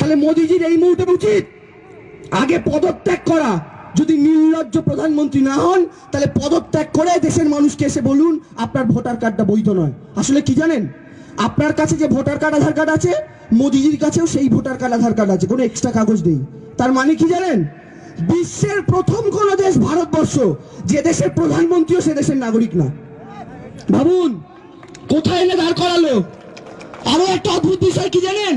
তাহলে মোদিজির এই মুহূর্তে উচিত আগে পদত্যাগ করা। যদি নির্লজ্জ প্রধানমন্ত্রী না হন তাহলে পদত্যাগ করে দেশের মানুষকে এসে বলুন আপনার ভোটার কার্ডটা বৈধ নয়। আসলে কি জানেন, আপনার কাছে যে ভোটার কার্ড আধার কার্ড আছে, মোদিজির কাছেও সেই ভোটার কার্ড আধার কার্ড আছে, কোনো এক্সট্রা কাগজ নেই। তার মানে কি জানেন, বিশ্বের প্রথম কোন দেশ ভারতবর্ষ যে দেশের প্রধানমন্ত্রীও সে দেশের নাগরিক না। ভাবুন কোথায় এনে দাঁড় করালো। আরো একটা অদ্ভুত বিষয় কি জানেন,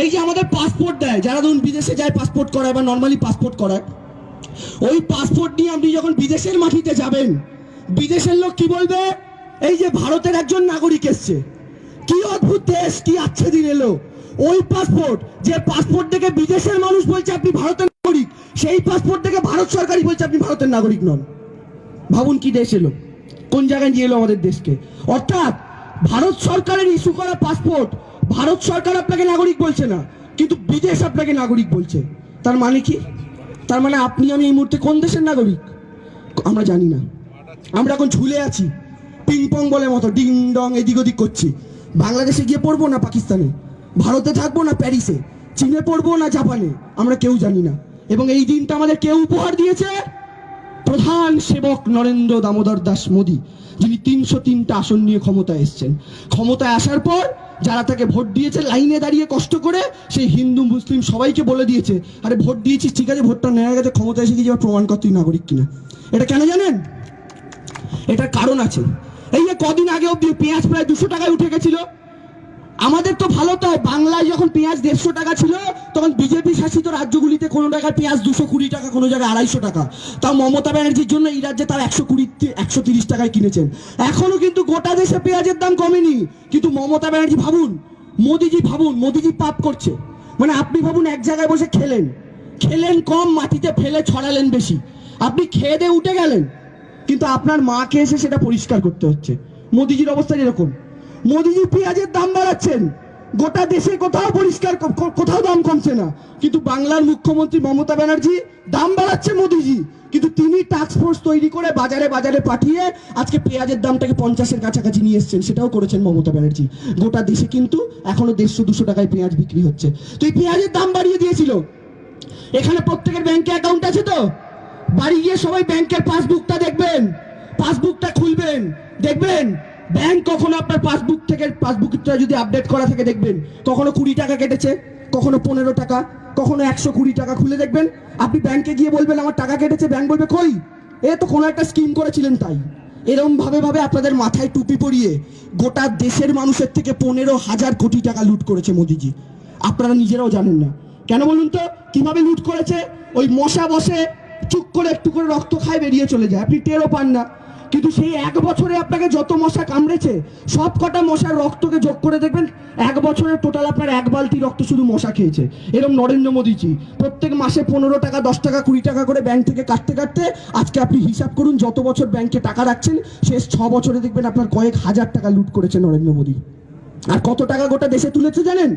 এই যে আমাদের পাসপোর্ট দেয়, যারা ধরুন বিদেশে যায় পাসপোর্ট করায় বা নর্মালি পাসপোর্ট করায়, ওই পাসপোর্ট নিয়ে আপনি যখন বিদেশের মাটিতে যাবেন, বিদেশের লোক কি বলবে, এই যে ভারতের একজন নাগরিক এসছে, কি অদ্ভুত দেশ, কি আচ্ছে দিন এলো। ওই পাসপোর্ট, যে পাসপোর্ট দেখে বিদেশের মানুষ বলছে আপনি ভারতের নাগরিক, সেই পাসপোর্ট দেখে ভারত সরকারই বলছে আপনি ভারতের নাগরিক নন। ভাবুন কি দেশ এলো, কোন জায়গায় নিয়ে এলো আমাদের দেশকে। অর্থাৎ ভারত সরকারের ইস্যু করা পাসপোর্ট, ভারত সরকার আপনাকে নাগরিক বলছে না, কিন্তু বিদেশ আপনাকে নাগরিক বলছে। তার মানে কি, তার মানে আপনি আমি এই মুহূর্তে কোন দেশের নাগরিক আমরা জানি না। আমরা এখন ঝুলে আছি পিং পং বলের মতো, ডিং ডং এদিক ওদিক করছি। বাংলাদেশে গিয়ে পড়বো না পাকিস্তানে, ভারতে থাকবো না প্যারিসে, চীনে পড়বো না জাপানে, আমরা কেউ জানি না। এবং এই দিনটা আমাদের কেউ উপহার দিয়েছে, প্রধান সেবক নরেন্দ্র দামোদর দাস মোদী, যিনি 303টা আসন নিয়ে ক্ষমতায় এসেছেন। ক্ষমতায় আসার পর যারা তাকে ভোট দিয়েছে লাইনে দাঁড়িয়ে কষ্ট করে, সেই হিন্দু মুসলিম সবাইকে বলে দিয়েছে আরে ভোট দিয়েছিস ঠিক আছে, ভোটটা নেওয়া গেছে, ক্ষমতায় এসে গিয়ে প্রমাণ কর তুই নাগরিক কিনা। এটা কেন জানেন, এটার কারণ আছে। এই যে কদিন আগে অব্দি পেঁয়াজ প্রায় 200 টাকায় উঠে গেছিল। আমাদের তো ভালো, তো বাংলায় যখন পেঁয়াজ 150 টাকা ছিল, তখন বিজেপি শাসিত রাজ্যগুলিতে কোনো জায়গায় পেঁয়াজ 220 টাকা, কোনো জায়গায় 250 টাকা। তাও মমতা ব্যানার্জির জন্য এই রাজ্যে তার 120-130 টাকায় কিনেছেন। এখনো কিন্তু গোটা দেশে পেঁয়াজের দাম কমেনি। কিন্তু মমতা ব্যানার্জি ভাবুন, ভাবুন মোদিজি পাপ করছে। মানে আপনি ভাবুন, এক জায়গায় বসে খেলেন কম, মাটিতে ফেলে ছড়ালেন বেশি, আপনি খেয়ে দিয়ে উঠে গেলেন, কিন্তু আপনার মাকে এসে সেটা পরিষ্কার করতে হচ্ছে। মোদিজির অবস্থা এরকম। মোদিজি পেঁয়াজের দাম বাড়াচ্ছেন, গোটা দেশে কোথাও পরিষ্কার, কোথাও দাম কমছে না। কিন্তু বাংলার মুখ্যমন্ত্রী মমতা ব্যানার্জি দাম বাড়াচ্ছে মোদিজি, কিন্তু তিনি টাস্ক ফোর্স তৈরি করে বাজারে বাজারে পাঠিয়ে আজকে পেঁয়াজের দামটাকে 50-এর কাছাকাছি নিয়ে এসছেন। সেটাও করেছেন মমতা ব্যানার্জি। গোটা দেশে কিন্তু এখনো 150-200 টাকায় পেঁয়াজ বিক্রি হচ্ছে। তো এই পেঁয়াজের দাম বাড়িয়ে দিয়েছিল। এখানে প্রত্যেকের ব্যাংকে অ্যাকাউন্ট আছে তো, বাড়ি গিয়ে সবাই ব্যাংকের পাসবুকটা দেখবেন, পাসবুকটা খুলবেন, দেখবেন ব্যাংক কখনো আপনার পাসবুকটা যদি আপডেট করা থাকে দেখবেন কখনো 20 টাকা কেটেছে, কখনো 15 টাকা, কখনো 120 টাকা। খুলে দেখবেন, আপনি ব্যাংকে গিয়ে বলবেন আমার টাকা কেটেছে, ব্যাংক বলবে কই, এ তো কোনো একটা স্কিম করেছিলেন তাই। এরকম ভাবে আপনাদের মাথায় টুপি পরিয়ে গোটা দেশের মানুষের থেকে 15,000 কোটি টাকা লুট করেছে মোদিজি। আপনারা নিজেরাও জানেন না। কেন বলুন তো, কিভাবে লুট করেছে? ওই মশা বসে চুপ করে একটু করে রক্ত খায় বেরিয়ে চলে যায়, আপনি টেরও পান না। কিন্তু সেই 1 বছরে আপনাকে যত মশা কামড়েছে সব কটা মশার রক্তকে যোগ করে দেখবেন 1 বছরের টোটাল আপনার 1 বালতি রক্ত শুধু মশা খেয়েছে। এরকম নরেন্দ্র মোদীজি প্রত্যেক মাসে 15 টাকা, 10 টাকা, 20 টাকা করে ব্যাংক থেকে কাটতে আজকে আপনি হিসাব করুন, যত বছর ব্যাংকে টাকা রাখছেন শেষ 6 বছরে দেখবেন আপনার কয়েক হাজার টাকা লুট করেছে নরেন্দ্র মোদী। আর কত টাকা গোটা দেশে তুলেছে জানেন?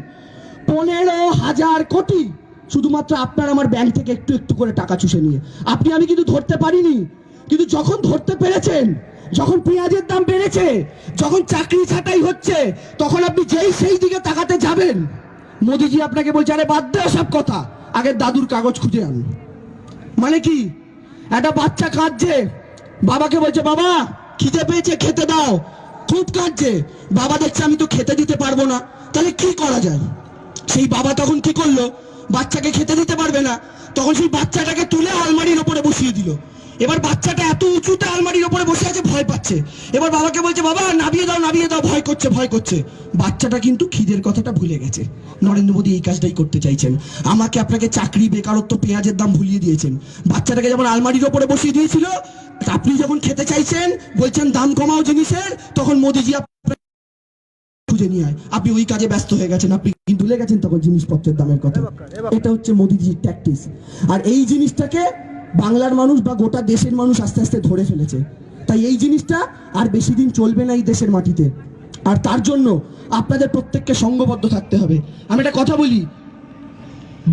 15,000 কোটি, শুধুমাত্র আপনার আমার ব্যাংক থেকে একটু একটু করে টাকা চুষে নিয়ে। আপনি আমি কিন্তু ধরতে পারিনি, কিন্তু যখন ধরতে পেরেছেন, যখন পেঁয়াজের দাম বেড়েছে, যখন চাকরি ছাঁটাই হচ্ছে, তখন আপনি সেই দিকে তাকাতে যাবেন, মোদিজি আপনাকে বলছে আরে বাদ দে সব কথা, আগে দাদুর কাগজ খুঁজে আন। মানে কি, একটা বাচ্চা কাঁদছে, বাবাকে বলছে বাবা খিদে পেয়েছে খেতে দাও, খুব কাঁদছে, বাবা দেখছে আমি তো খেতে দিতে পারবো না, তাহলে কি করা যায়? সেই বাবা তখন কি করলো, বাচ্চাকে খেতে দিতে পারবে না, তখন সেই বাচ্চাটাকে তুলে আলমারির উপরে বসিয়ে দিল। এবার বাচ্চাটা এত উঁচুতে আলমারির উপরে বসে আছে, ভয় পাচ্ছে। এবার বাবাকে বলছে বাবা নামিয়ে দাও, ভয় করছে। বাচ্চাটা কিন্তু খিদের কথাটা ভুলে গেছে। নরেন্দ্র মোদী এই কাজটাই করতে চাইছেন। আমাকে আপনাকে চাকরি, বেকারত্ব, পেঁয়াজের দাম ভুলিয়ে দিয়েছেন। বাচ্চাটাকে যেমন আলমারির উপরে বসিয়ে দিয়েছিল, আপনি যখন খেতে চাইছেন বলছেন দাম কমাও জিনিসের, তখন মোদীজি খুঁজে নিয়ে আয়, আপনি ওই কাজে ব্যস্ত হয়ে গেছেন, আপনি কিন্তু ভুলে গেছেন তখন জিনিসপত্রের দামের কথা। এটা হচ্ছে মোদীজির ট্যাকটিক্স। আর এই জিনিসটাকে বাংলার মানুষ বা গোটা দেশের মানুষ আস্তে আস্তে ধরে ফেলেছে। তাই এই জিনিসটা আর বেশি দিন চলবে না এই দেশের মাটিতে। আর তার জন্য আপনাদের প্রত্যেককে সংঘবদ্ধ থাকতে হবে। আমি একটা কথা বলি,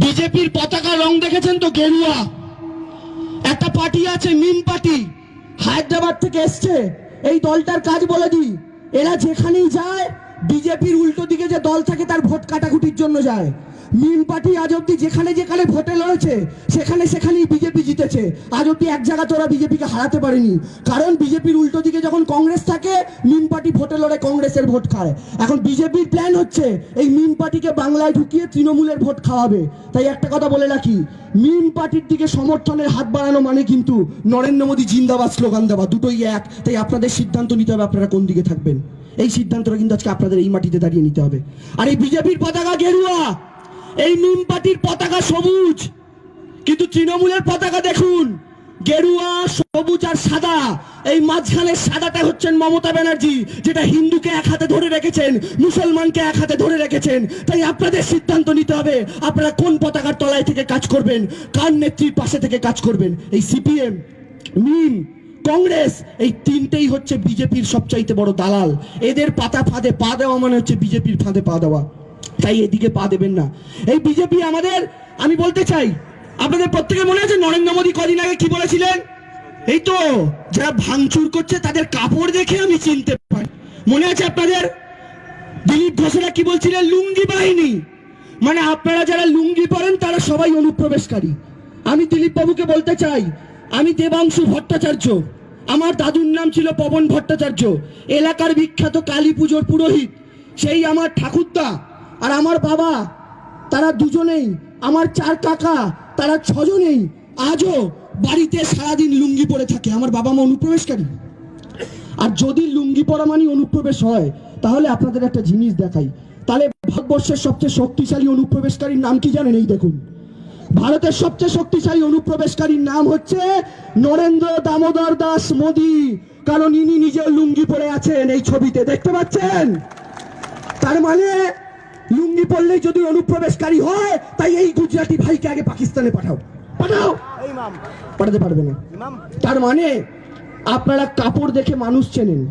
বিজেপির পতাকা রং দেখেছেন তো, গেরুয়া। একটা পার্টি আছে মিম পার্টি, হায়দ্রাবাদ থেকে এসছে। এই দলটার কাজ বলে দিই, এরা যেখানেই যায় বিজেপির উল্টো দিকে যে দল থাকে তার ভোট কাটাকুটির জন্য যায়। মিম পার্টি আজ অব্দি যেখানে যেখানে ভোটে লড়েছে সেখানে সেখানেই বিজেপি জিতেছে। আজ অব্দি এক জায়গাতে ওরা বিজেপিকে হারাতে পারেনি, কারণ বিজেপির উল্টো দিকে যখন কংগ্রেস থাকে মিম পার্টি ভোটে লড়ে কংগ্রেসের ভোট খায়। এখন বিজেপির প্ল্যান হচ্ছে এই মিম পার্টিকে বাংলায় ঢুকিয়ে তৃণমূলের ভোট খাওয়াবে। তাই একটা কথা বলে রাখি, মিম পার্টির দিকে সমর্থনের হাত বাড়ানো মানে কিন্তু নরেন্দ্র মোদী জিন্দাবাদ স্লোগান দেওয়া, দুটোই এক। তাই আপনাদের সিদ্ধান্ত নিতে হবে আপনারা কোন দিকে থাকবেন। এই সিদ্ধান্তটা কিন্তু আজকে আপনাদের এই মাটিতে দাঁড়িয়ে নিতে হবে। আর এই বিজেপির পতাকা গেরুয়া, এই মিম পার্টির পতাকা সবুজ, কিন্তু তৃণমূলের পতাকা দেখুন গেরুয়া, সবুজ আর সাদা। এই মাঝখানের সাদাটা হচ্ছেন মমতা ব্যানার্জি, যেটা হিন্দুকে এক হাতে ধরে রেখেছেন, মুসলমানকে এক হাতে ধরে রেখেছেন। তাই আপনাদের সিদ্ধান্ত নিতে হবে আপনারা কোন পতাকার তলায় থেকে কাজ করবেন, কার নেত্রীর পাশে থেকে কাজ করবেন। এই সিপিএম, মিম, কংগ্রেস, এই তিনটেই হচ্ছে বিজেপির সবচাইতে বড় দালাল। এদের পাতা ফাঁদে পা দেওয়া মানে হচ্ছে বিজেপির ফাঁদে পা দেওয়া। তাই এদিকে পা দেবেন না। এই বিজেপি আমাদের, আমি বলতে চাই আপনাদের প্রত্যেকের মনে আছে নরেন্দ্র মোদী কদিন আগে কি বলেছিলেন? এই তো যারা ভাঙচুর করছে তাদের কাপড় দেখে আমি চিনতে পারি। মনে আছে আপনাদের? দিলীপ ঘোষেরা কি বলছিলেন? লুঙ্গি বাহিনী, মানে আপনারা যারা লুঙ্গি পরেন তারা সবাই অনুপ্রবেশকারী। আমি দিলীপ বাবুকে বলতে চাই, আমি দেবাংশু ভট্টাচার্য, আমার দাদুর নাম ছিল পবন ভট্টাচার্য, এলাকার বিখ্যাত কালী পুজোর পুরোহিত। সেই আমার ঠাকুরদা আর আমার বাবা, তারা দুজনেই, আমার 4 কাকা, তারা 6 জনেই আজও বাড়িতে সারাদিন লুঙ্গি পরে থাকে। আমার বাবা মা অনুপ্রবেশকারী। আর যদি লুঙ্গি পরা মানে অনুপ্রবেশ হয়, তাহলে আপনাদের একটা জিনিস দেখাই। তাহলে ভারতবর্ষের সবচেয়ে শক্তিশালী অনুপ্রবেশকারীর নাম কি জানেন? এই দেখুন, ভারতের সবচেয়ে শক্তিশালী অনুপ্রবেশকারীর নাম হচ্ছে নরেন্দ্র দামোদর দাস মোদী, কারণ ইনি নিজে লুঙ্গি পরে আছেন, এই ছবিতে দেখতে পাচ্ছেন। তার মানে লুঙ্গি পরলেই যদি অনুপ্রবেশকারী হয়, তাই এই গুজরাটি ভাইকে আগে পাকিস্তানে পাঠাও। পাঠাতে পারবে না। তার মানে আপনারা কাপড় দেখে মানুষ চেনেন,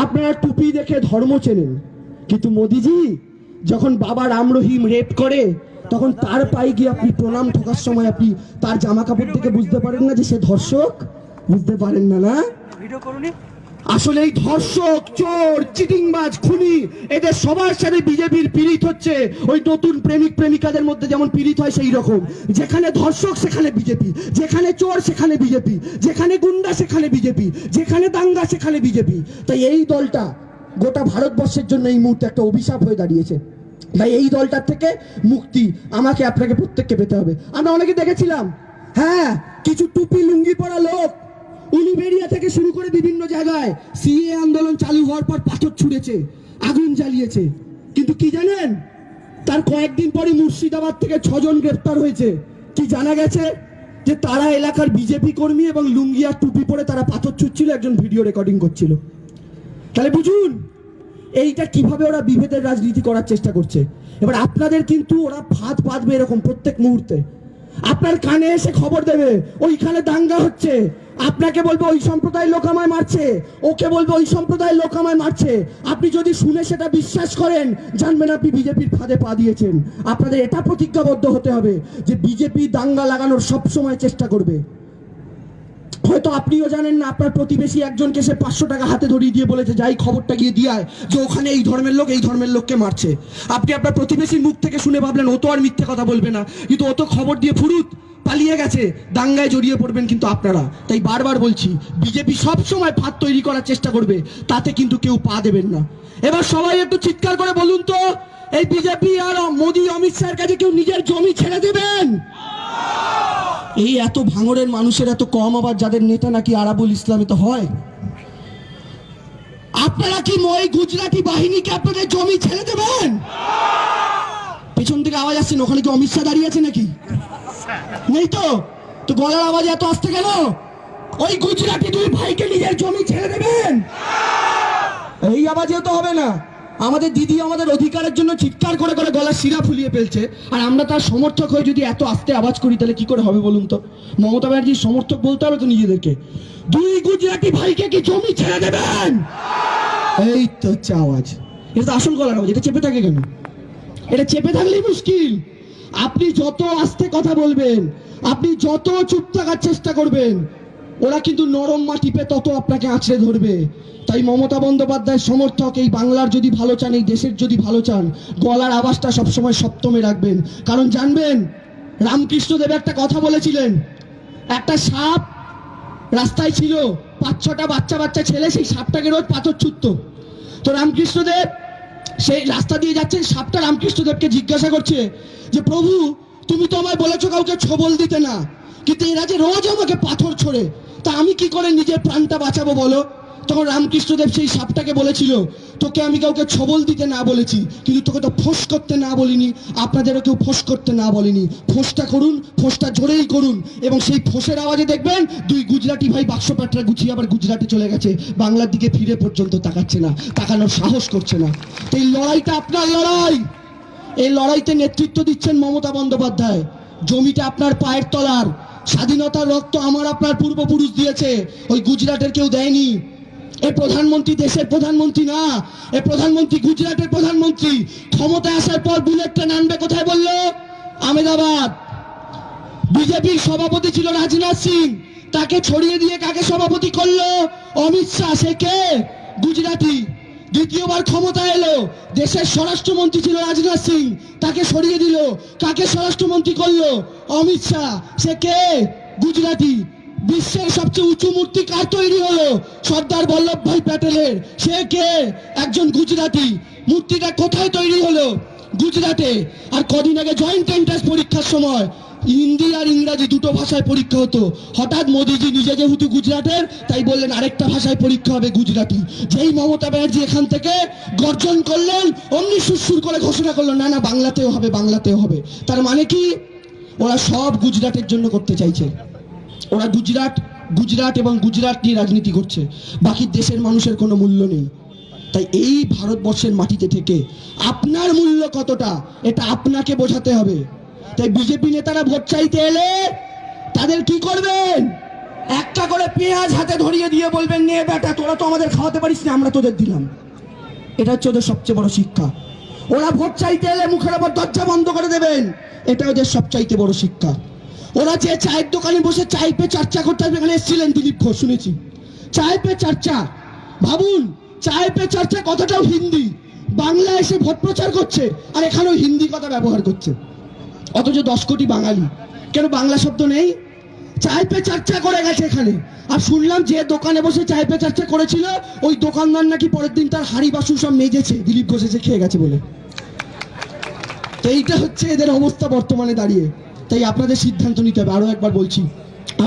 আপনারা টুপি দেখে ধর্ম চেনেন, কিন্তু মোদিজি যখন বাবা রাম রহিম রেপ করে তখন তার পায়ে গিয়ে আপনি প্রণাম ঠোকার সময় আপনি তার জামা কাপড় থেকে বুঝতে পারেন না যে সে ধর্ষক? বুঝতে পারেন না? না, আসলে এই ধর্ষক, চোর, চিটিংবাজ, খুনি, এদের সবার সাথে বিজেপির পীড়িত হচ্ছে। ওই নতুন প্রেমিক প্রেমিকাদের মধ্যে যেমন পীড়িত হয় সেই রকম। যেখানে ধর্ষক সেখানে বিজেপি, যেখানে চোর সেখানে বিজেপি, যেখানে গুন্ডা সেখানে বিজেপি, যেখানে দাঙ্গা সেখানে বিজেপি। তাই এই দলটা গোটা ভারতবর্ষের জন্য এই মুহূর্তে একটা অভিশাপ হয়ে দাঁড়িয়েছে। তাই এই দলটার থেকে মুক্তি আমাকে আপনাকে প্রত্যেককে পেতে হবে। আমরা অনেকে দেখেছিলাম, হ্যাঁ, কিছু টুপি লুঙ্গি পরা লোক উলুবেড়িয়া থেকে শুরু করে বিভিন্ন জায়গায় সিএ আন্দোলন চালু হওয়ার পর পাথর ছুঁড়েছে, আগুন জ্বালিয়েছে। কিন্তু কি জানেন, তার কয়েকদিন পরে মুর্শিদাবাদ থেকে 6 জন গ্রেফতার হয়েছে। কি জানা গেছে? যে তারা এলাকার বিজেপি কর্মী এবং লুঙ্গি আর টুপি পরে তারা পাথর ছুঁড়ছিল, একজন ভিডিও রেকর্ডিং করছিল। তাহলে বুঝুন এইটা কিভাবে ওরা বিভেদের রাজনীতি করার চেষ্টা করছে। এবার আপনাদের কিন্তু ওরা ফাঁদ পাতবে এরকম প্রত্যেক মুহূর্তে। আপনার কানে এসে খবর দেবে ওইখানে দাঙ্গা হচ্ছে, আপনাকে বলবে ওই সম্প্রদায়ের লোক আমায় মারছে, ওকে বলবে ওই সম্প্রদায়ের লোক আমায় মারছে। আপনি যদি শুনে সেটা বিশ্বাস করেন, জানবেন আপনি বিজেপির ফাঁদে পা দিয়েছেন। আপনাদের এটা প্রতিজ্ঞাবদ্ধ হতে হবে যে বিজেপি দাঙ্গা লাগানোর সবসময় চেষ্টা করবে। হয়তো আপনিও জানেন না, আপনার প্রতিবেশী একজনকে সে 500 টাকা হাতে ধরিয়ে দিয়ে বলেছে যাই খবরটা গিয়ে দিয়ে আয় যে ওখানে এই ধর্মের লোক এই ধর্মের লোককে মারছে। আপনি আপনার প্রতিবেশীর মুখ থেকে শুনে ভাবলেন ও তো আর মিথ্যে কথা বলবে না, কিন্তু ও তো খবর দিয়ে ফুরুত পালিয়ে গেছে, দাঙ্গায় জড়িয়ে পড়বেন কিন্তু আপনারা। তাই বারবার বলছি, বিজেপি সব সময় ফাঁদ তৈরি করার চেষ্টা করবে, তাতে কিন্তু কেউ পা দেবেন না। এবার সবাই একটু চিৎকার করে বলুন তো, এই বিজেপি আর মোদী অমিত শাহের কাছে কেউ নিজের জমি ছেড়ে দেবেন? এই এত ভাঙড়ের মানুষের এত কম, আবার যাদের নেতা নাকি আরাবুল ইসলামে তো হয়। আপনারা কি ওই গুজরাটি বাহিনীকে আপনাদের জমি ছেড়ে দেবেন? পেছন থেকে আওয়াজ আসছে, ওখানে কি অমিত শাহ দাঁড়িয়ে আছে নাকি? নেই তো, তো গলার আওয়াজ এত আসতে কেন? ওই গুজরাটি 2 ভাইকে নিজের জমি ছেড়ে দেবেন? এই আওয়াজেও তো হবে না। আমাদের দিদি আমাদের অধিকারের জন্য চিৎকার করে করে গলার শিরা ফুলিয়ে ফেলছে, আর আমরা তার সমর্থক হয়ে যদি এত আস্তে আওয়াজ করি তাহলে কি করে হবে বলুন তো? মমতা ব্যানার্জির সমর্থক বলতে হবে তো নিজেদেরকে। 2 গুজরাটি ভাইকে কি জমি ছেড়ে দেবেন? এই তো হচ্ছে আওয়াজ, এটা তো আসল গলার আওয়াজ। এটা চেপে থাকে কেন? এটা চেপে থাকলেই মুশকিল। আপনি যত আস্তে কথা বলবেন, আপনি যত চুপ থাকার চেষ্টা করবেন, ওরা কিন্তু নরম মাটিপে তত আপনাকে আঁচড়ে ধরবে। তাই মমতা বন্দ্যোপাধ্যায়ের সমর্থক এই বাংলার যদি ভালো চান, এই দেশের যদি ভালো চান, গলার আওয়াজটা সবসময় সপ্তমে রাখবেন। কারণ জানবেন, রামকৃষ্ণদেব একটা কথা বলেছিলেন, একটা সাপ রাস্তায় ছিল, 5-6টা বাচ্চা বাচ্চা ছেলে সেই সাপটাকে রোজ পাথর ছুটতো। তো রামকৃষ্ণদেব সেই রাস্তা দিয়ে যাচ্ছেন, সাপটা রামকৃষ্ণদেবকে জিজ্ঞাসা করছে যে প্রভু, তুমি তো আমায় বলেছো কাউকে ছবল দিতে না, কিন্তু এরা যে রোজ আমাকে পাথর ছোড়ে, তা আমি কি করে নিজের প্রাণটা বাঁচাবো বলো? তখন রামকৃষ্ণদেব সেই সাপটাকে বলেছিল, তোকে আমি কাউকে ছবল দিতে না বলেছি, কিন্তু তোকে তো ফোঁস করতে না বলিনি, আপনাদেরও কেউ ফোঁস করতে না বলেনি। ফোঁসটা করুন, ফোঁসটা জোরেই করুন, এবং সেই ফোঁসের আওয়াজে দেখবেন দুই গুজরাটি ভাই বাক্স প্যাটরা গুছিয়ে আবার গুজরাটে চলে গেছে, বাংলার দিকে ফিরে পর্যন্ত তাকাচ্ছে না, তাকানোর সাহস করছে না। তো এই লড়াইটা আপনার লড়াই, এই লড়াইতে নেতৃত্ব দিচ্ছেন মমতা বন্দ্যোপাধ্যায়। জমিটা আপনার পায়ের তলার, স্বাধীনতার রক্ত আমার আপনার পূর্বপুরুষ দিয়েছে, ওই গুজরাটের কেউ দেয়নি। এ প্রধানমন্ত্রী দেশের প্রধানমন্ত্রী না, এ প্রধানমন্ত্রী গুজরাটের প্রধানমন্ত্রী। ক্ষমতায় আসার পর বুলেট ট্রেন আনবে কোথায় বললো? আহমেদাবাদ। বিজেপির সভাপতি ছিল রাজনাথ সিং, তাকে ছড়িয়ে দিয়ে কাকে সভাপতি করলো? অমিত শাহ। সে কে? গুজরাটি। দ্বিতীয়বার ক্ষমতা এলো, দেশের স্বরাষ্ট্রমন্ত্রী ছিল রাজনাথ সিং, তাকে সরিয়ে দিল, কাকে স্বরাষ্ট্রমন্ত্রী করলো? অমিত শাহ। সে কে? গুজরাটি। বিশ্বের সবচেয়ে উঁচু মূর্তি কার তৈরি হলো? সর্দার বল্লভভাই প্যাটেলের। সে কে? একজন গুজরাটি। মূর্তিটা কোথায় তৈরি হলো? গুজরাটে। আর কদিন আগে জয়েন্ট এন্ট্রান্স পরীক্ষার সময় হিন্দি আর ইংরাজি দুটো ভাষায় পরীক্ষা হতো, হঠাৎ মোদিজি নিজে যেহেতু গুজরাটের, তাই বললেন আরেকটা ভাষায় পরীক্ষা হবে, গুজরাটি। যেই মমতা ব্যানার্জি এখান থেকে গর্জন করলেন, অমনি সুরসুর করে ঘোষণা করলো, না না বাংলাতেও হবে, বাংলাতেও হবে। তার মানে কি? ওরা সব গুজরাটের জন্য করতে চাইছে। ওরা গুজরাট এবং গুজরাট নিয়ে রাজনীতি করছে, বাকি দেশের মানুষের কোনো মূল্য নেই। তাই এই ভারতবর্ষের মাটিতে থেকে আপনার মূল্য কতটা, এটা আপনাকে বোঝাতে হবে। তাই বিজেপি নেতারা ভোট চাইতে এলে তাদের কি করবেন? একটা করে পেঁয়াজ হাতে ধরিয়ে দিয়ে বলবেন, নে বেটা, তোরা তো আমাদের খাওয়াতে পারিস না, আমরা তোদের দিলাম। এটা হচ্ছে ওদের সবচেয়ে বড় শিক্ষা। ওরা ভোট চাইতে এলে মুখের ওপর দরজা বন্ধ করে দেবেন, এটা ওদের সবচাইতে বড় শিক্ষা। ওরা যে চায়ের দোকানে বসে চায় পে চর্চা করতে আসবে, এখানে এসেছিলেন দিলীপ ঘোষ, শুনেছি। চায় পে চর্চা, ভাবুন, চায় পে চর্চা কথাটাও হিন্দি, বাংলা এসে ভোট প্রচার করছে, আর এখানেও হিন্দি কথা ব্যবহার করছে। অথচ 10 কোটি বাঙালি, কেন বাংলা শব্দ নেই? চায় পে চর্চা করে গেছে এখানে। আর শুনলাম যে দোকানে বসে চায় পে চর্চা করেছিল, ওই দোকানদার নাকি পরের দিন তার হাড়ি বাসন সব মেজেছে, দিলীপ ঘোষ এসে খেয়ে গেছে বলে। তো এইটা হচ্ছে এদের অবস্থা বর্তমানে দাঁড়িয়ে। তাই আপনাদের সিদ্ধান্ত নিতে হবে। আরো একবার বলছি,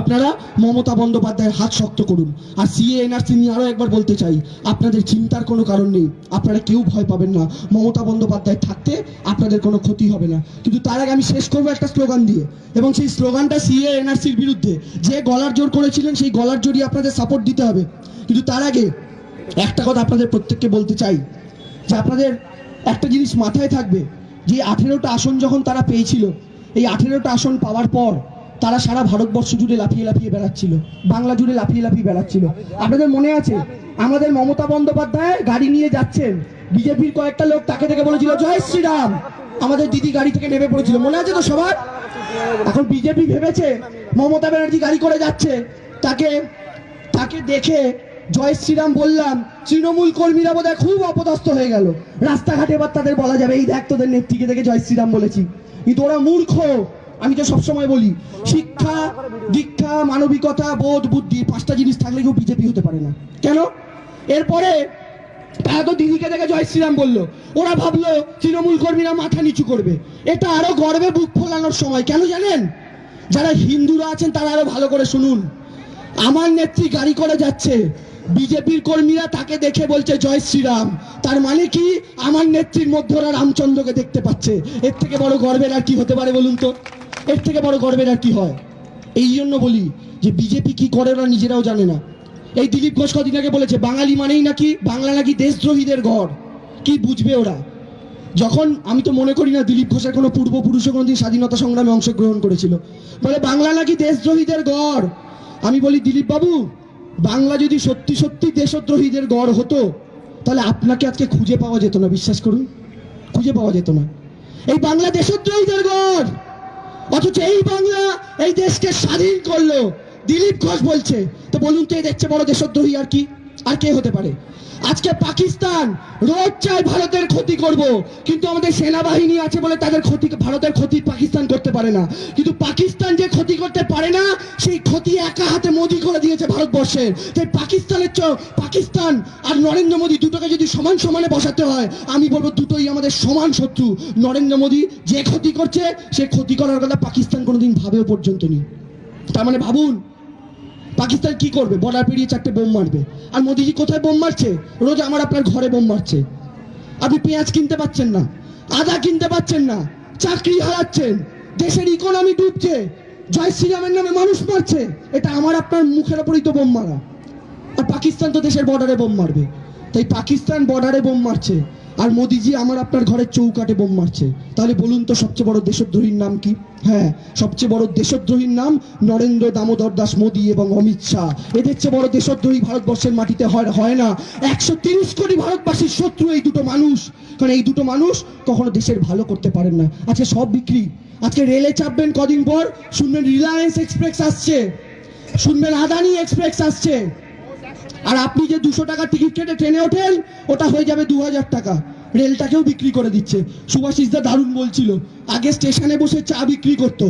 আপনারা মমতা বন্দ্যোপাধ্যায়ের হাত শক্ত করুন। আর সিএ এনআরসি নিয়ে আরো একবার বলতে চাই, আপনাদের চিন্তার কোনো কারণ নেই, আপনারা কেউ ভয় পাবেন না। মমতা বন্দ্যোপাধ্যায় থাকতে আপনাদের কোনো ক্ষতি হবে না। কিন্তু তার আগে আমি শেষ করবো একটা স্লোগান দিয়ে, এবং সেই স্লোগানটা সিএ এনআরসির বিরুদ্ধে। যে গলার জোর করেছিলেন, সেই গলার জোরই আপনাদের সাপোর্ট দিতে হবে। কিন্তু তার আগে একটা কথা আপনাদের প্রত্যেককে বলতে চাই, যে আপনাদের একটা জিনিস মাথায় থাকবে, যে 18টা আসন যখন তারা পেয়েছিল, এই 18টা আসন পাওয়ার পর তারা সারা ভারতবর্ষ জুড়ে লাফিয়ে লাফিয়ে বেড়াচ্ছিল, বাংলা জুড়ে লাফিয়ে লাফিয়ে বেড়াচ্ছিল। আপনাদের মনে আছে, আমাদের মমতা বন্দ্যোপাধ্যায় গাড়ি নিয়ে যাচ্ছেন, বিজেপির কয়েকটা লোক তাকে দেখে বলেছিল জয় শ্রীরাম, আমাদের দিদি গাড়ি থেকে নেমে পড়েছিল, মনে আছে তো সবার? এখন বিজেপি ভেবেছে মমতা ব্যানার্জি গাড়ি করে যাচ্ছে, তাকে তাকে দেখে জয় শ্রীরাম বললাম, তৃণমূল কর্মীরা বোধহয় খুব অপদস্থ হয়ে গেল, রাস্তাঘাটে এবার তাদের বলা যাবে এই দেখ তোদের নেত্রীকে দেখে জয় শ্রীরাম বলেছি। কিন্তু ওরা মূর্খ। আমি তো সবসময় বলি, শিক্ষা, দীক্ষা, মানবিকতা, বোধ, বুদ্ধি, 5টা জিনিস থাকলে কেউ বিজেপি হতে পারে না। কেন? এরপরে তারা তো দিদিকে দেখে জয় শ্রীরাম বললো, ওরা ভাবলো তৃণমূল কর্মীরা মাথা নিচু করবে। এটা আরো গর্বে বুক ফোলানোর সময়। কেন জানেন? যারা হিন্দুরা আছেন তারা আরো ভালো করে শুনুন। আমার নেত্রী গাড়ি করে যাচ্ছে, বিজেপির কর্মীরা তাকে দেখে বলছে জয় শ্রীরাম, তার মানে কি? আমার নেত্রীর মধ্যে ওরা রামচন্দ্রকে দেখতে পাচ্ছে। এর থেকে বড় গর্বের আর কি হতে পারে বলুন তো? এর থেকে বড় গর্বের আর কি হয়? এই জন্য বলি যে বিজেপি কি করে ওরা নিজেরাও জানে না। এই দিলীপ ঘোষ কদিন আগে বলেছে বাঙালি মানেই নাকি, বাংলা নাকি দেশদ্রোহীদের ঘর। কি বুঝবে ওরা? যখন আমি তো মনে করি না দিলীপ ঘোষের কোনো পূর্বপুরুষও কোনোদিন স্বাধীনতা সংগ্রামে অংশগ্রহণ করেছিল। বলে বাংলা নাকি দেশদ্রোহীদের গড়। আমি বলি দিলীপ বাবু, বাংলা যদি সত্যি সত্যি দেশদ্রোহীদের গড় হতো, তাহলে আপনাকে আজকে খুঁজে পাওয়া যেত না, বিশ্বাস করুন, খুঁজে পাওয়া যেত না। এই বাংলা দেশদ্রোহীদের গড়, অথচ এই বাংলা এই দেশকে স্বাধীন করলো। দিলীপ ঘোষ বলছে। তো বলুন তো এদের চেয়ে বড় দেশদ্রোহী আর কি, আর কে হতে পারে? আজকে পাকিস্তান রোজ চায় ভারতের ক্ষতি করব, কিন্তু আমাদের সেনাবাহিনী আছে বলে তাদের ক্ষতি, ভারতের ক্ষতি পাকিস্তান করতে পারে না। কিন্তু পাকিস্তান যে ক্ষতি করতে পারে না, সেই ক্ষতি একা হাতে মোদি করে দিয়েছে ভারতবর্ষের। তাই পাকিস্তান আর নরেন্দ্র মোদী দুটোকে যদি সমান সমানে বসাতে হয়, আমি বলবো দুটোই আমাদের সমান শত্রু। নরেন্দ্র মোদী যে ক্ষতি করছে, সে ক্ষতি করার কথা পাকিস্তান কোনোদিন ভাবেও পর্যন্ত নেই। তার মানে ভাবুন পাকিস্তান কি করবে? বর্ডার পেরিয়ে 4টে বোম মারবে। আর মোদিজি কোথায় বোম মারছে? রোজ আমার আপনার ঘরে বোম মারছে। আপনি পেঁয়াজ কিনতে পাচ্ছেন না, আদা কিনতে পাচ্ছেন না, চাকরি হারাচ্ছেন, দেশের ইকোনমি ডুবছে, জয় শ্রীরামের নামে মানুষ মারছে। এটা আমার আপনার মুখের ওপরই তো বোম মারা। আর পাকিস্তান তো দেশের বর্ডারে বোম মারবে। তাই পাকিস্তান বর্ডারে বোম মারছে, আর মোদিজি আমার আপনার ঘরের চৌকাটে বোম মারছে। তাহলে বলুন তো সবচেয়ে বড় দেশদ্রোহীর নাম কি? হ্যাঁ, সবচেয়ে বড় দেশদ্রোহীর নাম নরেন্দ্র দামোদর দাস মোদী এবং অমিত শাহ। এদের চেয়ে বড় দেশদ্রোহী ভারতবর্ষের মাটিতে হয় না। 130 কোটি ভারতবাসীর শত্রু এই দুটো মানুষ। কারণ এই দুটো মানুষ কখনো দেশের ভালো করতে পারেন না। আজকে সব বিক্রি। আজকে রেলে চাপবেন, কদিন পর শুনবেন রিলায়েন্স এক্সপ্রেস আসছে, শুনবেন আদানি এক্সপ্রেস আসছে। আর আপনি যে 200 টাকা টিকিট কেটে ট্রেনে ওঠেন, ওটা হয়ে যাবে 2000 টাকা। রেলটাকেও বিক্রি করে দিচ্ছে। সুভাষিস দা দারুণ বলছিল, আগে স্টেশনে বসে চা বিক্রি করতো,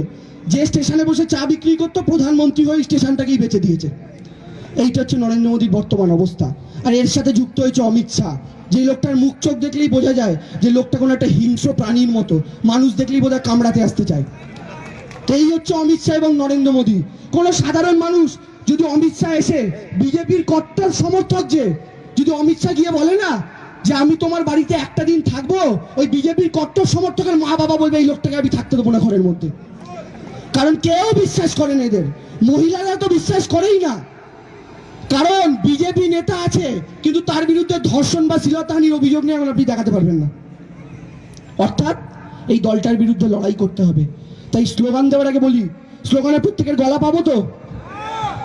যে স্টেশনে বসে চা বিক্রি করতো প্রধানমন্ত্রী হয়ে স্টেশনটাকেই বেচে দিয়েছে। এইটা হচ্ছে নরেন্দ্র মোদীর বর্তমান অবস্থা। আর এর সাথে যুক্ত হয়েছে অমিত শাহ, যে লোকটার মুখ চোখ দেখলেই বোঝা যায় যে লোকটা কোনো একটা হিংস্র প্রাণীর মতো, মানুষ দেখলেই বোধহয় কামড়াতে আসতে চায়। তো এই হচ্ছে অমিত শাহ এবং নরেন্দ্র মোদী। কোনো সাধারণ মানুষ যদি অমিত শাহ এসে বিজেপির কট্টর সমর্থক, যে যদি অমিত শাহ গিয়ে বলে না যে আমি তোমার বাড়িতে একটা দিন থাকবো, ওই বিজেপির কট্টর সমর্থকের মা বাবা বলবে এই লোকটাকে আমি থাকতে দেবো না ঘরের মধ্যে। কারণ কেউ বিশ্বাস করে না এদের, মহিলারা তো বিশ্বাস করেই না। কারণ বিজেপি নেতা আছে, কিন্তু তার বিরুদ্ধে ধর্ষণ বা শ্লীলতাহানির অভিযোগ নিয়ে আপনি দেখাতে পারবেন না। অর্থাৎ এই দলটার বিরুদ্ধে লড়াই করতে হবে। তাই স্লোগান দেওয়ার আগে বলি, স্লোগানে প্রত্যেকের গলা পাবো তো?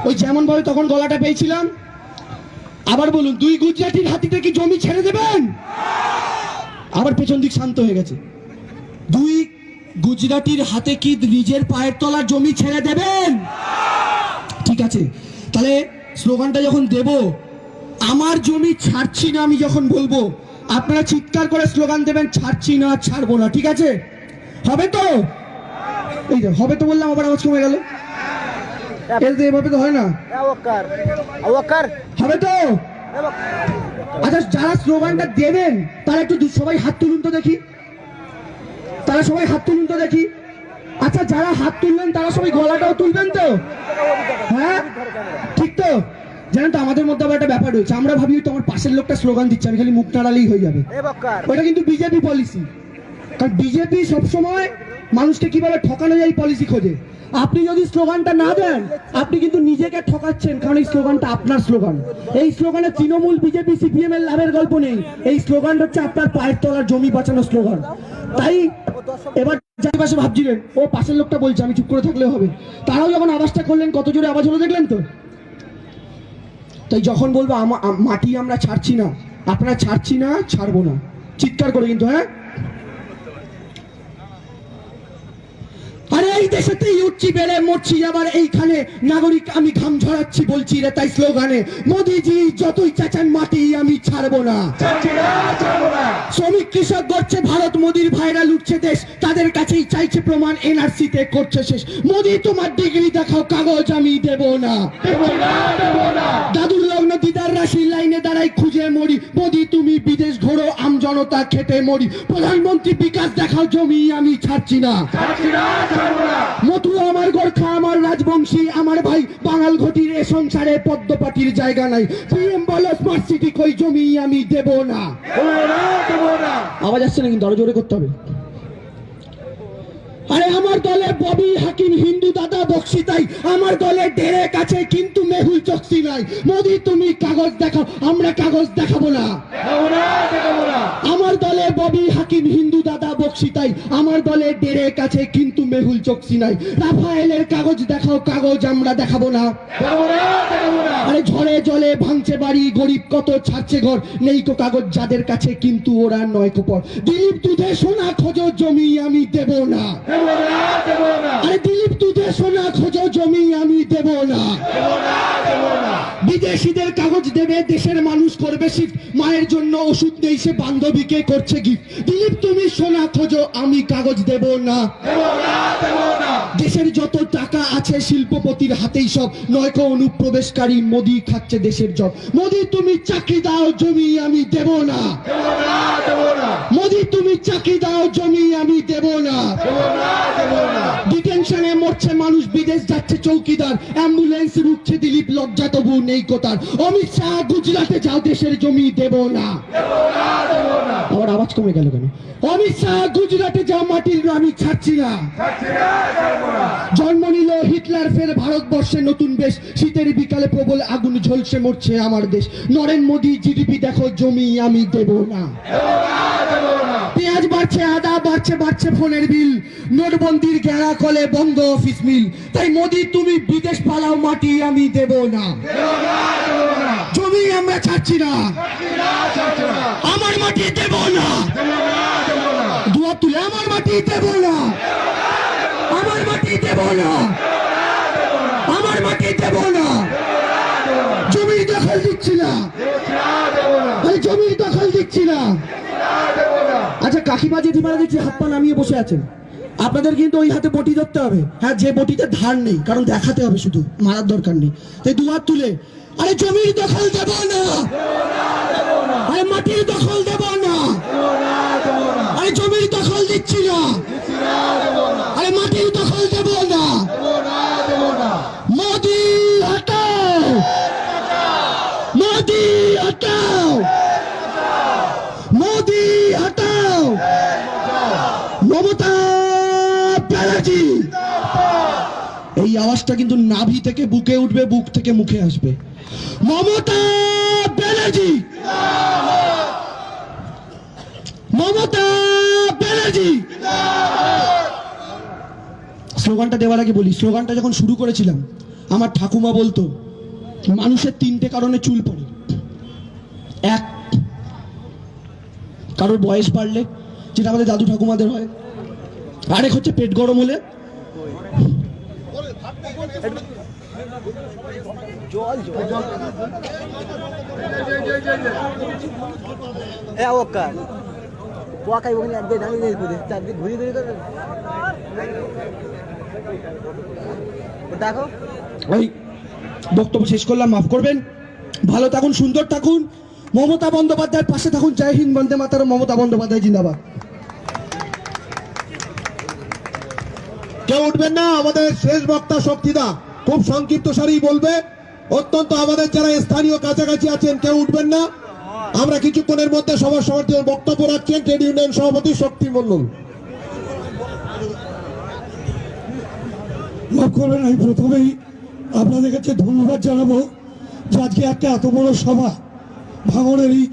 ওই যেমন ভাবে তখন গলাটা পেয়েছিলাম, আবার বলুন, 2 গুজরাটির হাতিতে কি জমি ছেড়ে দেবেন? আবার পেছন দিক শান্ত হয়ে গেছে। 2 গুজরাটির হাতে কি নিজের পায়ের তলার জমি ছেড়ে দেবেন? ঠিক আছে, তাহলে স্লোগানটা যখন দেব, আমার জমি ছাড়ছি না আমি যখন বলবো, আপনারা চিৎকার করে স্লোগান দেবেন, ছাড়ছি না, ছাড়বো না। ঠিক আছে? হবে তো? এই যে হবে তো বললাম, আবার আওয়াজ কমে গেল। এভাবে তো হয় না। হবে তো? আচ্ছা, যারা স্লোগানটা দেবেন তারা একটু সবাই হাত তুলুন তো দেখি। তারা সবাই হাত তুলুন তো দেখি। আচ্ছা, যারা হাত তুললেন তারা সবাই গলাটাও তুলবেন তো? হ্যাঁ, ঠিক তো? জানেন তো আমাদের মধ্যে আবার একটা ব্যাপার রয়েছে, আমরা ভাবি তো আমার পাশের লোকটা স্লোগান দিচ্ছে, আমি খালি মুখ নাড়ালেই হয়ে যাবে। ওটা কিন্তু বিজেপি পলিসি। কারণ বিজেপি সবসময় মানুষকে কিভাবে ঠকানো যায় এই পলিসি খোঁজে। আপনি যদি স্লোগানটা না দেন, আপনি কিন্তু নিজেকে ঠকাচ্ছেন, কারণ এই স্লোগানটা আপনার স্লোগান। এই স্লোগানে তৃণমূল, বিজেপি, সিপিএম এর লাভের গল্প নেই। এই স্লোগানটা হচ্ছে আপনার পায়ের তলার জমি বাঁচানোর স্লোগান। তাই এবার যাই পাশে ভাবছিলেন ও পাশের লোকটা বলছে আমি চুপ করে থাকলেও হবে, তারাও যখন আওয়াজটা করলেন, কত জোরে আওয়াজ হলো দেখলেন তো? তাই যখন বলবো মাটি আমরা ছাড়ছি না, আপনারা ছাড়ছি না, ছাড়বো না, চিৎকার করে কিন্তু। হ্যাঁ, আরে এই দেশেতেই উঠছি বেড়ে মরছি, আবার এইখানে নাগরিক আমি ঘাম ঝরাচ্ছি বলছি রে। তাই স্লোগানে মোদিজি যতই চাচান মাটি আমি ছাড়বো না। শ্রমিক কৃষক গড়ছে ভারত, মোদির ভাইরা লুটছে দেশ, তাদের কাছেই চাইছে প্রমাণ, এনআরসি তে করছে শেষ। মোদি তোমার ডিগ্রি দেখাও, কাগজ আমি দেব না। দাদুর লগ্ন দিদার রাশির লাইনে দাঁড়াই খুঁজে মরি, মোদি তুমি বিদেশ ঘোরো আম জনতা খেটে মরি। প্রধানমন্ত্রী বিকাশ দেখাও, জমি আমি ছাড়ছি না। মধু আমার গোর্খা, আমার রাজবংশী, আমার ভাই বাঙাল ঘটির এ সংসারে পদ্মপাটির জায়গা নাই। পিএম বলো স্মার্ট সিটি কই, জমি আমি দেব না। আওয়াজ আসছে না কিন্তু, আরো জোরে করতে হবে। আরে আমার দলে ববি হাকিম হিন্দু দাদা বক্সি, তাই আমার দলে ডেরেক আছে কিন্তু মেহুল চকসি নাই। মোদি তুমি কাগজ দেখাও, আমরা কাগজ দেখাবো না। আমার দলে ববি হাকিম হিন্দু দাদা বক্সি। বক্সি তাই আমার দলে ডেরেক আছে কিন্তু মেহুল চোকসি নাই। রাফায়েলের কাগজ দেখাও, কাগজ আমরা দেখাবো না। আরে ঝড়ে জলে ভাঙছে বাড়ি, গরিব কত ছাড়ছে ঘর, নেই কো কাগজ যাদের কাছে কিন্তু ওরা নয় কোপর। দিলীপ দুধে সোনা খোঁজো, জমি আমি দেব না। আরে দিলীপ দুধে সোনা খোঁজো, জমি আমি দেব না। বিদেশিদের কাগজ দেবে, দেশের মানুষ করবে শিফট, মায়ের জন্য ওষুধ নেই সে বান্ধবীকে করছে গিফট। দিলীপ তুমি সোনা খোঁজো, আমি কাগজ দেব না। দেশের যত টাকা আছে শিল্পপতির হাতেই সব, নয়কো অনুপ্রবেশকারী, মোদি খাচ্ছে দেশের জব। মোদি তুমি চাকরি দাও, জমি আমি দেব না। মোদি তুমি চাকরি দাও, জমি আমি দেব না। ডিটেনশনে মরছে মানুষ, বিদেশ যাচ্ছে চৌকিদার, অ্যাম্বুলেন্স রুখছে দিলীপ, লজ্জা তবু নেই কোতার। অমিত শাহ গুজরাটে যাও, দেশের জমি দেব না। আমার আওয়াজ কমে গেল কেন? অমিত শাহ গুজরাটে যাও, মাটির আমি ছাড়ছি না। জন্ম নিল হিটলার, ফের ভারতবর্ষে নতুন বেশ, শীতের বিকালে প্রবল আগুন ঝলসে মরছে আমার দেশ। নরেন্দ্র মোদী জিডিপি দেখো, জমি আমি দেব না। পেঁয়াজ বাড়ছে, আদা বাড়ছে, বাড়ছে ফোনের বিল, নোটবন্দির গেরা কলে বন্ধ অফিস মিল। তাই মোদি তুমি বিদেশ পালাও, মাটি আমি দেব না। জমি আমরা ছাড়ছি না, আমার মাটি দেব না। দুয়ার তুলে আমার মাটি দেব না, আমার মাটি দেব না, আমার মাটি দেব না। জমির দখল দিচ্ছি না, জমির দখল দিচ্ছি না। আচ্ছা কাকিমা জেঠিমারা দেখছি হাত পা নামিয়ে বসে আছেন, আপনাদের কিন্তু ওই হাতে বটি ধরতে হবে। হ্যাঁ, যে বটিতে ধার নেই, কারণ দেখাতে হবে, শুধু মারার দরকার নেই। তাই দুহাত তুলে, আরে জমির দখল দেব না, আরে মাটির দখল দেব না, আরে জমির দখল দিচ্ছি না, আরে মাটির দখল দেব না। মোদি হটাও, মোদি হটাও, মোদি হটাও। মমতা ব্যানার্জি, এই আওয়াজটা কিন্তু নাভি থেকে বুকে উঠবে, বুক থেকে মুখে আসবে। মমতা ব্যানার্জি, মমতা ব্যানার্জি। স্লোগানটা দেওয়ার আগে বলি, স্লোগানটা যখন শুরু করেছিলাম আমার ঠাকুমা বলতো মানুষের তিনটে কারণে চুল পড়ে। এক, কারোর বয়স বাড়লে, যেটা আমাদের দাদু ঠাকুমাদের হয়। আরেক হচ্ছে পেট গরম হলে। ওই বক্তব্য শেষ করলাম, মাফ করবেন। ভালো থাকুন, সুন্দর থাকুন, মমতা বন্দ্যোপাধ্যায়ের পাশে থাকুন। জয় হিন্দ, বন্দে মাতরম। মমতা বন্দ্যোপাধ্যায় জিন্দাবাদ। কেউ উঠবেন না। আমাদের শেষ বক্তা শক্তিদা খুব সংক্ষিপ্ত সারি বলবে। অত্যন্ত আমাদের যারা স্থানীয় কাছাকাছি আছেন কেউ উঠবেন না। আমরা কিছুক্ষণের মধ্যে সবার সবার বক্তব্য রাখছেন ট্রেড ইউনিয়ন সভাপতি শক্তি মন্ডল। মাফ করবেন, আমি প্রথমেই আপনাদের কাছে ধন্যবাদ জানাবো যে আজকে একটা এত বড় সভা ভাঙড়ের এই